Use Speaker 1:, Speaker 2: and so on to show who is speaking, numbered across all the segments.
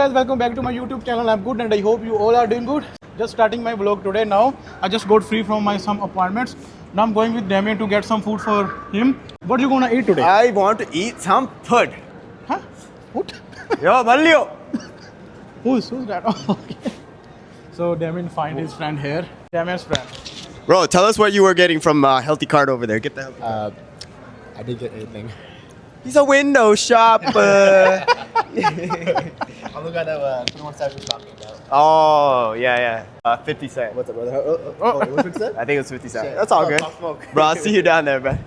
Speaker 1: Guys, welcome back to my YouTube channel. I'm good and I hope you all are doing good. Just starting my vlog today now. I just got free from my some appointments. Now I'm going with Damien to get some food for him. What are you gonna eat today?
Speaker 2: I want to eat some food.
Speaker 1: Huh? What?
Speaker 2: Yo, Mallio.
Speaker 1: Who's that? Oh, okay. So Damien find his friend here. Damien's friend.
Speaker 2: Bro, tell us what you were getting from Healthy Card over there. Get the healthy card.
Speaker 3: I didn't get anything.
Speaker 2: He's a window shopper.
Speaker 3: I'm looking at the 21 Savage was talking about.
Speaker 2: Oh, yeah. 50 cents.
Speaker 3: What's up, brother? What's it said?
Speaker 2: I think it was 50 cents. That's all good.
Speaker 3: Pop Smoke.
Speaker 2: Bro, I'll see you down there, bro.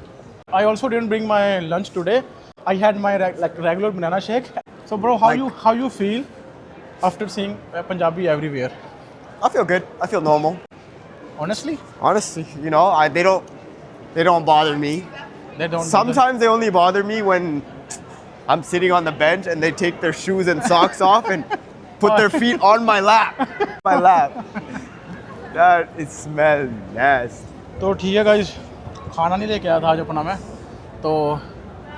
Speaker 1: I also didn't bring my lunch today. I had my regular banana shake. So bro, how you feel after seeing Punjabi everywhere?
Speaker 2: I feel good. I feel normal.
Speaker 1: Honestly,
Speaker 2: Honestly, you know, they don't bother me.
Speaker 1: they don't.
Speaker 2: Sometimes they only bother me when I'm sitting on the bench and they take their shoes and socks off and put their feet on my lap. My lap. That it smells nasty.
Speaker 1: तो ठीक है guys, खाना नहीं लेके आया था आज अपना मैं, तो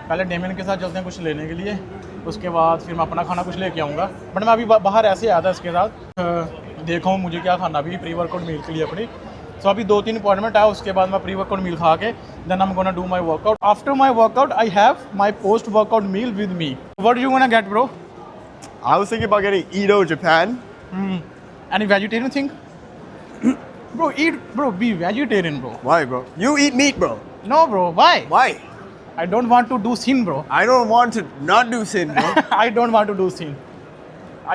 Speaker 1: पहले डेमियन के साथ चलते हैं कुछ लेने के लिए, उसके बाद फिर मैं अपना खाना कुछ लेके आऊँगा. बट मैं अभी बाहर ऐसे आया था इसके साथ, देखो मुझे क्या खाना अभी प्री वर्कआउट मील के लिए अपनी. सो अभी 2-3 अपॉइंटमेंट है, उसके बाद मैं प्री वर्कआउट मील खा के then I am gonna do my workout. After my workout I have my post workout meal with me. What you gonna get bro?
Speaker 2: I was thinking about getting Edo Japan.
Speaker 1: Any vegetarian thing? Bro, eat, bro, be vegetarian, bro.
Speaker 2: Why, bro? You eat meat, bro.
Speaker 1: No, bro, why?
Speaker 2: Why?
Speaker 1: I don't want to do sin, bro.
Speaker 2: I don't want to not do sin, bro.
Speaker 1: I don't want to do sin.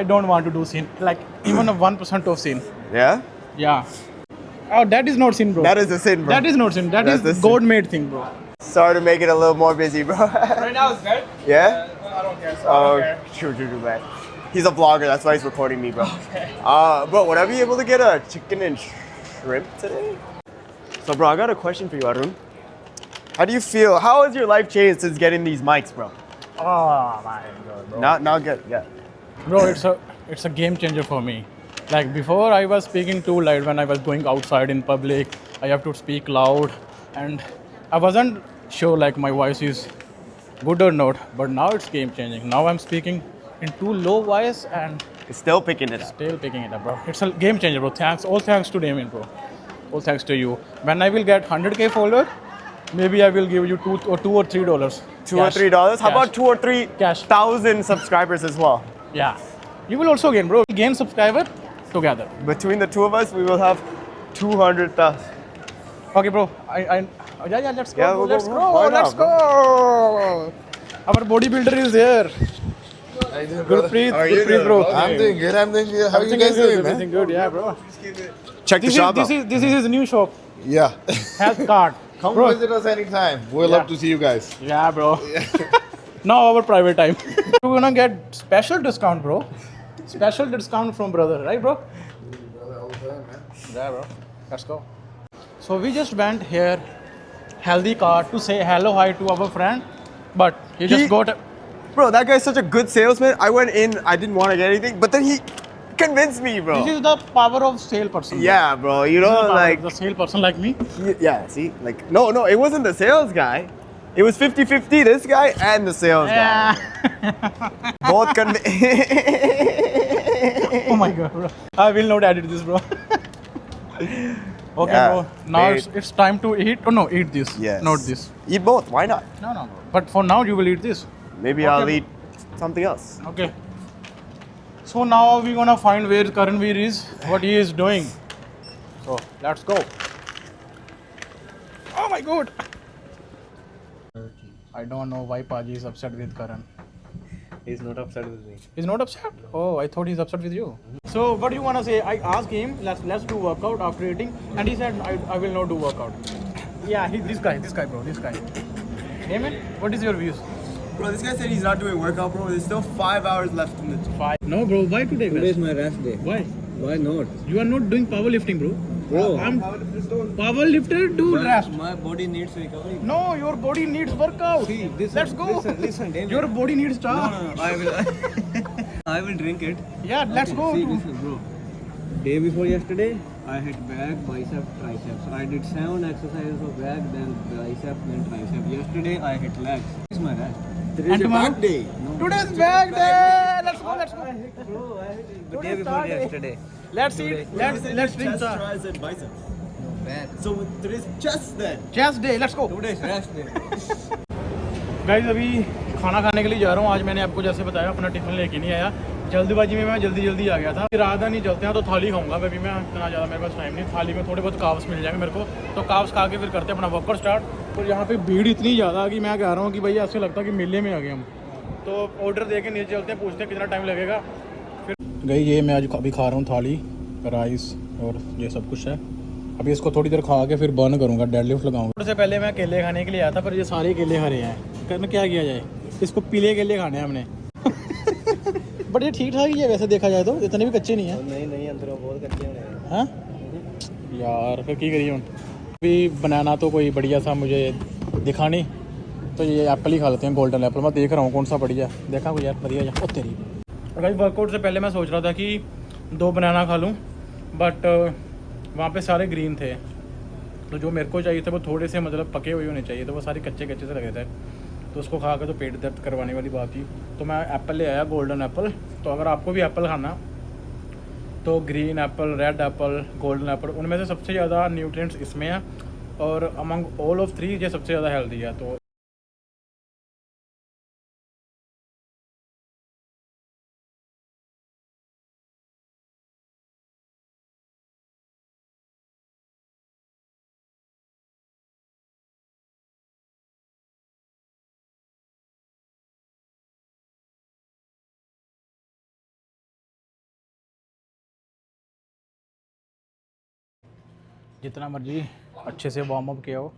Speaker 1: I don't want to do sin. Like even a 1% of sin.
Speaker 2: Yeah?
Speaker 1: Yeah. Oh, that is not sin, bro.
Speaker 2: That is a sin, bro.
Speaker 1: That is not sin. That
Speaker 2: That's the
Speaker 1: is
Speaker 2: sin.
Speaker 1: God-made thing, bro.
Speaker 2: Sorry to make it a little more busy, bro.
Speaker 1: Right now it's good.
Speaker 2: Yeah?
Speaker 1: I don't care. So I don't care.
Speaker 2: True, man. He's a vlogger, that's why he's recording me, bro. Bro, would I be able to get a chicken and shrimp today? So, bro, I got a question for you, Arun. How do you feel? How has your life changed since getting these mics, bro?
Speaker 1: Oh my God, bro.
Speaker 2: Now get, yeah.
Speaker 1: Bro, it's a game changer for me. Like before, I was speaking too loud when I was going outside in public. I have to speak loud, and I wasn't sure like my voice is good or not. But now it's game changing. Now I'm speaking in too low voice and
Speaker 2: It's still picking it up.
Speaker 1: still picking it up, bro. It's a game changer, bro. All thanks to Damien, bro. All thanks to you. When I will get 100K follower, maybe I will give you $2 or $3.
Speaker 2: $2 or $3? How
Speaker 1: Cash.
Speaker 2: about 2 or 3
Speaker 1: Cash.
Speaker 2: thousand subscribers as well?
Speaker 1: Yeah. You will also gain, bro. Gain subscriber together.
Speaker 2: Between the two of us, we will have 200,000.
Speaker 1: Okay, bro. Yeah, let's go.
Speaker 2: Yeah,
Speaker 1: bro.
Speaker 2: we'll
Speaker 1: Let's
Speaker 2: go,
Speaker 1: go.
Speaker 2: bro. Why not,
Speaker 1: Let's go. Our bodybuilder is here.
Speaker 3: How you doing, brother?
Speaker 1: Gurpreet, bro.
Speaker 3: I'm doing good. How are you guys doing, man?
Speaker 1: Everything good, yeah, bro.
Speaker 2: Check the shop out.
Speaker 1: This is his new shop,
Speaker 3: Yeah.
Speaker 1: health card.
Speaker 3: Come
Speaker 1: bro.
Speaker 3: visit us anytime. We'll
Speaker 1: Yeah.
Speaker 3: love to see you guys.
Speaker 1: Yeah, bro. Now our private time. We're gonna get special discount, bro. Special discount from brother, right, bro? Yeah, bro. Let's go. So we just went here, healthy card, to say hello, hi to our friend, but he just got.
Speaker 2: Bro, that guy's such a good salesman. I went in, I didn't want to get anything, but then he convinced me, bro.
Speaker 1: This is the power of sale person. bro.
Speaker 2: Yeah, bro, you
Speaker 1: This is
Speaker 2: know,
Speaker 1: the power
Speaker 2: like,
Speaker 1: of the sale person like me.
Speaker 2: yeah, see, like, no, it wasn't the sales guy. It was 50-50, this guy and the sales guy.
Speaker 1: Yeah.
Speaker 2: Both
Speaker 1: Oh my god, bro. I will not edit this, bro. Okay,
Speaker 2: Yeah,
Speaker 1: bro. Now
Speaker 2: wait.
Speaker 1: it's time to eat. Oh no, eat this.
Speaker 2: Yes.
Speaker 1: Not this.
Speaker 2: Eat both, why not?
Speaker 1: No, bro. But for now, you will eat this.
Speaker 2: Maybe
Speaker 1: Okay,
Speaker 2: I'll
Speaker 1: bro.
Speaker 2: eat something else.
Speaker 1: Okay. So now we're gonna find where Karanveer is, what he is doing. So let's go. Oh my god. I don't know why Paji is upset with Karan.
Speaker 3: He's not upset with me.
Speaker 1: He's not upset? Oh, I thought he's upset with you. So what do you wanna say? I asked him, let's do workout after eating, and he said I will not do workout. Yeah, this guy, bro, this guy. Damon, what is your views?
Speaker 2: Bro, this guy said he's not doing workout, bro. There's still 5 hours left in the gym.
Speaker 1: 5. No, bro. Why today?
Speaker 4: Today is my rest day.
Speaker 1: Why?
Speaker 4: Why not?
Speaker 1: You are not doing powerlifting, bro.
Speaker 4: Bro,
Speaker 1: I'm powerlifter. Do rest.
Speaker 4: my body needs recovery.
Speaker 1: No, your body needs workout. Let's go.
Speaker 4: Listen, David.
Speaker 1: Your body needs charge.
Speaker 4: I will. I will drink it.
Speaker 1: Yeah, let's go.
Speaker 4: See, listen, bro. Day before yesterday, I hit back, bicep, triceps. I did 7 exercises of back, then bicep, then tricep. Yesterday, I hit legs. This is my rest.
Speaker 1: And tomorrow?
Speaker 2: day.
Speaker 1: Today's back day. Let's go. let's go.
Speaker 4: The day before yesterday.
Speaker 1: Let's eat. Let's drink.
Speaker 2: tries and biceps. So today's chest then.
Speaker 1: Chest day. Let's go.
Speaker 4: Today's rest day.
Speaker 1: Guys अभी खाना खाने के लिए जा रहा हूँ। आज मैंने आपको जैसे बताया अपना टिफिन लेके नहीं आया, जल्दबाजी में मैं जल्दी आ गया था। इरादा नहीं चलते हैं तो थाली खाऊंगा, अभी मैं इतना ज़्यादा मेरे पास टाइम नहीं। थाली में थोड़े बहुत काव्स मिल जाएंगे मेरे को, तो काव्स खा के फिर करते हैं अपना वर्कआउट स्टार्ट। और यहाँ पे भीड़ इतनी ज़्यादा कि मैं कह रहा हूँ कि भाई ऐसे लगता है कि मेले में आ गए हम। तो ऑर्डर दे के नीचे चलते हैं, पूछते हैं कितना टाइम लगेगा। फिर गई ये मैं आज अभी खा रहा हूँ थाली, राइस और ये सब कुछ है। अभी इसको थोड़ी देर खा के फिर बर्न करूँगा, डेडलिफ्ट लगाऊंगा। उससे पहले मैं केले खाने के लिए आया था, पर ये सारे केले हरे हैं। करना क्या किया जाए, इसको पीले केले खाने हैं हमने। बट ये ठीक ठाक ही है वैसे देखा जाए तो, इतने भी कच्चे नहीं है।
Speaker 4: नहीं अंदरों बहुत कच्चे होने हैं।
Speaker 1: हाँ यार फिर की करिए। अभी बनाना तो कोई बढ़िया सा मुझे दिखा नहीं, तो ये एप्पल ही खा लेते हैं, गोल्डन एप्पल। मैं देख रहा हूँ कौन सा बढ़िया देखा कोई यार बढ़िया जा। ओ तेरी। और भाई वर्कआउट से पहले मैं सोच रहा था कि 2 बनाना खा लूँ, बट वहाँ पे सारे ग्रीन थे, तो जो मेरे को चाहिए थे वो थोड़े से मतलब पके हुए होने चाहिए, तो वो सारे कच्चे से लगे थे। तो उसको खा कर तो पेट दर्द करवाने वाली बात थी। तो मैं एप्पल ले आया, गोल्डन एप्पल। तो अगर आपको भी एप्पल खाना तो green Apple, red Apple, golden Apple, उनमें से सबसे ज़्यादा न्यूट्रिएंट्स इसमें है, और अमंग ऑल ऑफ 3 ये सबसे ज़्यादा हेल्दी है। तो जितना मर्जी अच्छे से वार्म अप किया हो,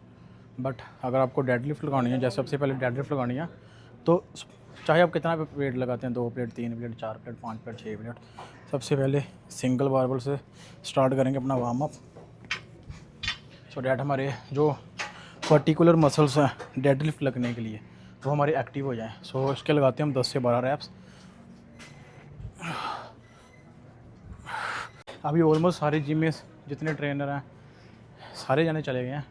Speaker 1: बट अगर आपको डेडलिफ्ट लगानी है, जैसे सबसे पहले डेडलिफ्ट लगानी है, तो चाहे आप कितना वेट लगाते हैं, 2 plate, 3 plate, 4 plate, 5 plate, 6 plate, सबसे पहले सिंगल बारबल से स्टार्ट करेंगे अपना वार्म अप, सो डैट हमारे जो पर्टिकुलर मसल्स हैं डेडलिफ्ट लगने के लिए वो हमारे एक्टिव हो जाएं। सो इसके लगाते हैं हम 10 से 12 रैप्स। अभी ऑलमोस्ट सारे जिम में जितने ट्रेनर हैं सारे जाने चले गए हैं,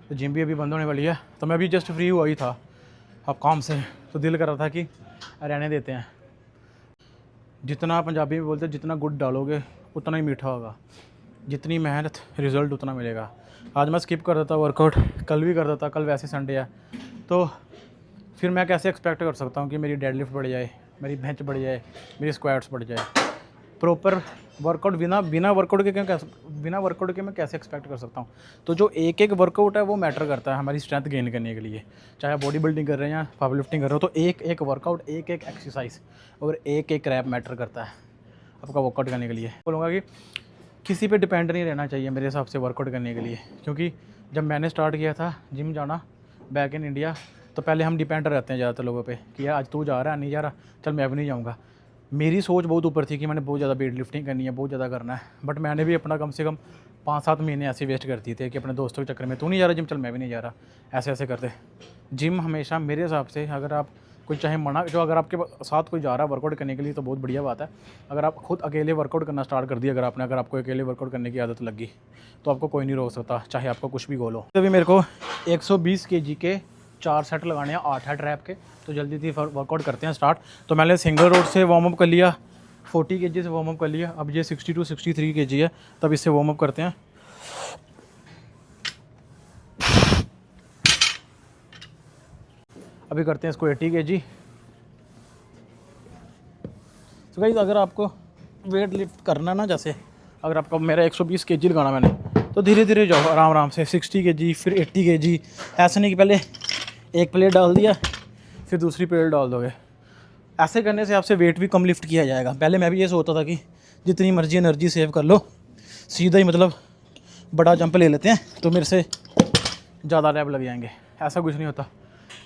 Speaker 1: तो जिम भी अभी बंद होने वाली है। तो मैं अभी जस्ट फ्री हुआ ही था अब काम से, तो दिल कर रहा था कि रहने देते हैं। जितना पंजाबी में बोलते हैं, जितना गुड़ डालोगे उतना ही मीठा होगा, जितनी मेहनत रिज़ल्ट उतना मिलेगा। आज मैं स्किप कर देता वर्कआउट, कल भी कर देता, कल वैसे संडे है, तो फिर मैं कैसे एक्सपेक्ट कर सकता हूँ कि मेरी डेडलिफ्ट बढ़ जाए, मेरी बेंच बढ़ जाए, मेरी स्क्वाट्स बढ़ जाए। प्रॉपर वर्कआउट बिना वर्कआउट के मैं कैसे एक्सपेक्ट कर सकता हूँ। तो जो एक वर्कआउट है वो मैटर करता है हमारी स्ट्रेंथ गेन करने के लिए, चाहे बॉडी बिल्डिंग कर रहे हैं या पावर लिफ्टिंग कर रहे हो, तो एक वर्कआउट, एक एक्सरसाइज और एक रैप मैटर करता है आपका वर्कआउट करने के लिए। बोलूँगा कि किसी पे डिपेंड नहीं रहना चाहिए मेरे हिसाब से वर्कआउट करने के लिए, क्योंकि जब मैंने स्टार्ट किया था जिम जाना बैक इन इंडिया, तो पहले हम डिपेंड रहते हैं ज़्यादातर लोगों पे कि यार आज तू जा रहा है, नहीं जा रहा, चल मैं भी नहीं जाऊँगा। मेरी सोच बहुत ऊपर थी कि मैंने बहुत ज़्यादा वेट लिफ्टिंग करनी है, बहुत ज़्यादा करना है, बट मैंने भी अपना कम से कम 5-7 महीने ऐसे वेस्ट करती थे कि अपने दोस्तों के चक्कर में, तू नहीं जा रहा जिम, चल मैं भी नहीं जा रहा, ऐसे करते। जिम हमेशा मेरे हिसाब से, अगर आप कोई चाहे मना, जो अगर आपके साथ कोई जा रहा है वर्कआउट करने के लिए तो बहुत बढ़िया बात है। अगर आप खुद अकेले वर्कआउट करना स्टार्ट कर दिया, अगर आपको अकेले वर्कआउट करने की आदत लगी, तो आपको कोई नहीं रोक सकता, चाहे आपको कुछ भी गोल हो। अभी मेरे को 120 kg के 4 सेट लगाने हैं, 8 रैप के, तो जल्दी से वर्कआउट करते हैं स्टार्ट। तो मैंने सिंगल रोड से वार्म अप कर लिया, 40 kg से वार्म अप कर लिया, अब ये 62 63 kg है, तब इससे वार्म अप करते हैं। अभी करते हैं इसको 80 kg। तो गाइस अगर आपको वेट लिफ्ट करना ना, जैसे अगर आपको मेरा 120 kg लगाना मैंने, तो धीरे धीरे जाओ आराम से, 60 kg फिर 80 kg, ऐसे नहीं कि पहले एक प्लेट डाल दिया फिर दूसरी प्लेट डाल दोगे। ऐसे करने से आपसे वेट भी कम लिफ्ट किया जाएगा। पहले मैं भी ये सोचता था कि जितनी मर्जी एनर्जी सेव कर लो, सीधा ही मतलब बड़ा जंप ले लेते हैं तो मेरे से ज़्यादा रैप लग जाएंगे। ऐसा कुछ नहीं होता,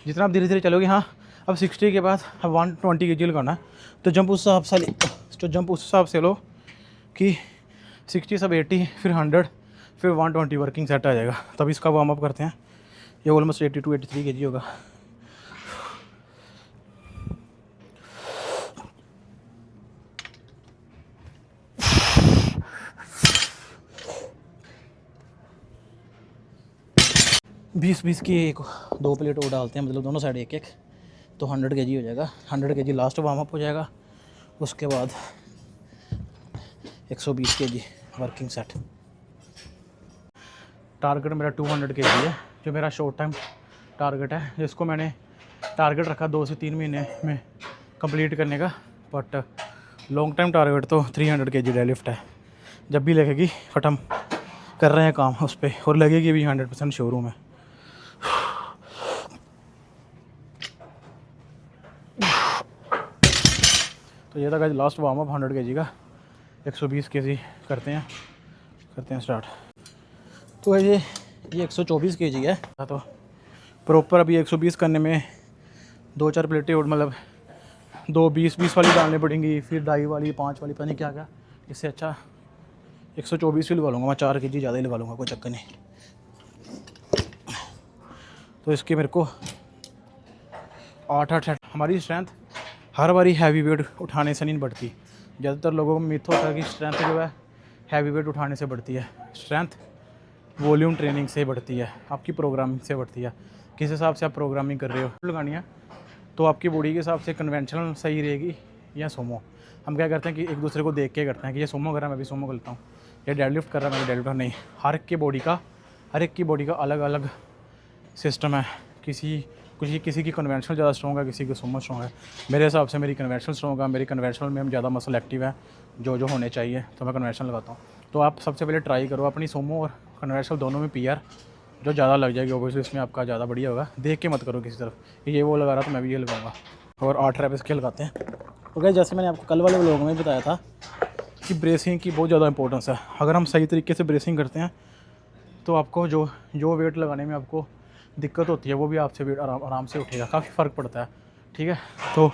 Speaker 1: जितना आप धीरे धीरे चलोगे। हाँ, अब 60 के बाद अब 120 kg लगाना है, तो जंप उस हिसाब से लो कि 60 सब 80 फिर 100 फिर 120 वर्किंग सेट आ जाएगा। तब इसका वार्म अप करते हैं। ये ऑलमोस्ट 82 83 kg होगा। बीस की 2 प्लेट और डालते हैं, मतलब दोनों साइड एक, तो 100 kg हो जाएगा। 100 kg लास्ट वार्म अप हो जाएगा। उसके बाद 120 kg वर्किंग सेट। टारगेट मेरा 200 kg है, जो मेरा शॉर्ट टाइम टारगेट है, जिसको मैंने टारगेट रखा 2 से 3 महीने में कंप्लीट करने का। बट लॉन्ग टाइम टारगेट तो 300 kg डेडलिफ्ट है। जब भी लगेगी बट हम कर रहे हैं काम उस पर, और लगेगी भी 100% शोरूम है। तो ये था guys last warm up 100 kg का। 120 kg करते हैं स्टार्ट। तो ये 124 kg है। तो प्रॉपर अभी 120 करने में 2-4 प्लेटें और मतलब 2 20-20 वाली डालनी पड़ेंगी, फिर 2.5 वाली, 5 वाली, पता नहीं क्या क्या। इससे अच्छा 124 ही लगा लूँगा मैं, 4 kg ज़्यादा ही लगा लूँगा, कोई चक्कर नहीं। तो इसके मेरे को 8 सेट। हमारी स्ट्रेंथ हर बारी हैवी वेट उठाने से नहीं बढ़ती। ज़्यादातर लोगों को मिथ होता है कि स्ट्रेंथ जो है हैवी वेट उठाने से बढ़ती है। स्ट्रेंथ वॉल्यूम ट्रेनिंग से बढ़ती है, आपकी प्रोग्रामिंग से बढ़ती है। किस हिसाब से आप प्रोग्रामिंग कर रहे हो लगानी है, तो आपकी बॉडी के हिसाब से कन्वेंशनल सही रहेगी या सोमो। हम क्या करते हैं कि एक दूसरे को देख के करते हैं कि ये सोमो कर रहा है मैं भी सोमो करता हूँ, ये डेडलिफ्ट कर रहा है मैं भी डेडलिफ्ट। नहीं, हर एक की बॉडी का अलग अलग सिस्टम है। किसी की कन्वेंशनल ज़्यादा स्ट्रॉन्ग है, किसी की सोमो स्ट्रॉन्ग है। मेरे हिसाब से मेरी कन्वेंशनल स्ट्रॉन्ग है, मेरी कन्वेंशनल में ज़्यादा मसल एक्टिव है जो होने चाहिए, तो मैं कन्वेंशनल लगाता हूँ। तो आप सबसे पहले ट्राई करो अपनी सोमो और कन्वेंशनल दोनों में पीआर जो ज़्यादा लग जाएगी, ओबियसली इसमें आपका ज़्यादा बढ़िया होगा। देख के मत करो किसी तरफ ये वो लगा रहा तो मैं भी ये लगाऊंगा। और 8 रैप इसके लगाते हैं। तो गाइस जैसे मैंने आपको कल वाले व्लॉग में बताया था कि ब्रेसिंग की बहुत ज़्यादा इंपॉर्टेंस है। अगर हम सही तरीके से ब्रेसिंग करते हैं तो आपको जो वेट लगाने में आपको दिक्कत होती है वो भी आपसे वेट आराम से उठेगा, काफ़ी फ़र्क पड़ता है। ठीक है, तो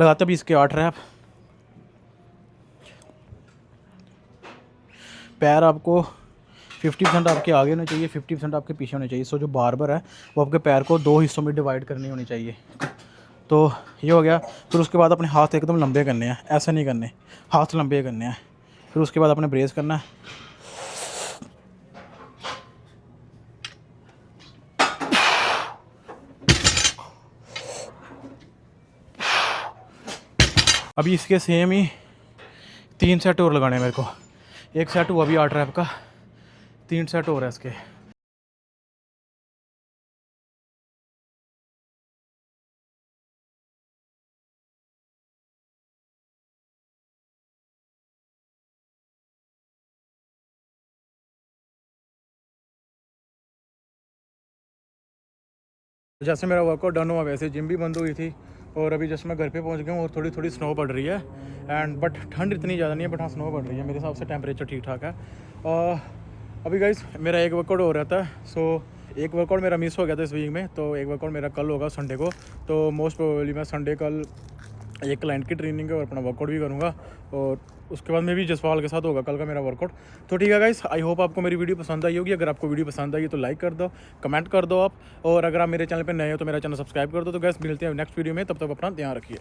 Speaker 1: लगाते भी इसके 8 रैप। पैर आपको 50% आपके आगे होने चाहिए, 50% आपके पीछे होने चाहिए। सो जो बार्बर है वो आपके पैर को 2 हिस्सों में डिवाइड करनी होनी चाहिए। तो ये हो गया। फिर उसके बाद अपने हाथ एकदम लंबे करने हैं, ऐसे नहीं करने, हाथ लंबे करने हैं। फिर उसके बाद अपने ब्रेस करना है। अभी इसके सेम ही 3 सेट और लगाने हैं मेरे को। एक सेट हुआ अभी 8 रैप का, 3 सेट और है इसके। जैसे मेरा वर्कआउट डन हुआ वैसे जिम भी बंद हुई थी, और अभी जस्ट मैं घर पे पहुंच गया हूँ और थोड़ी थोड़ी स्नो पड़ रही है। एंड बट ठंड इतनी ज़्यादा नहीं है, बट हाँ स्नो पड़ रही है। मेरे हिसाब से टेम्परेचर ठीक ठाक है। अभी गाइस मेरा एक वर्कआउट हो रहा था। सो एक वर्कआउट मेरा मिस हो गया था इस वीक में, तो एक वर्कआउट मेरा कल होगा संडे को। तो मोस्ट प्रोबेबली मैं संडे कल एक क्लाइंट की ट्रेनिंग और अपना वर्कआउट भी करूँगा, और उसके बाद में भी जसपाल के साथ होगा कल का मेरा वर्कआउट। तो ठीक है गाइस, आई होप आपको मेरी वीडियो पसंद आई होगी। अगर आपको वीडियो पसंद आई तो लाइक कर दो, कमेंट कर दो आप, और अगर आप मेरे चैनल पर नए हो तो मेरा चैनल सब्सक्राइब कर दो। तो गाइस मिलते हैं नेक्स्ट वीडियो में, तब तक अपना ध्यान रखिए।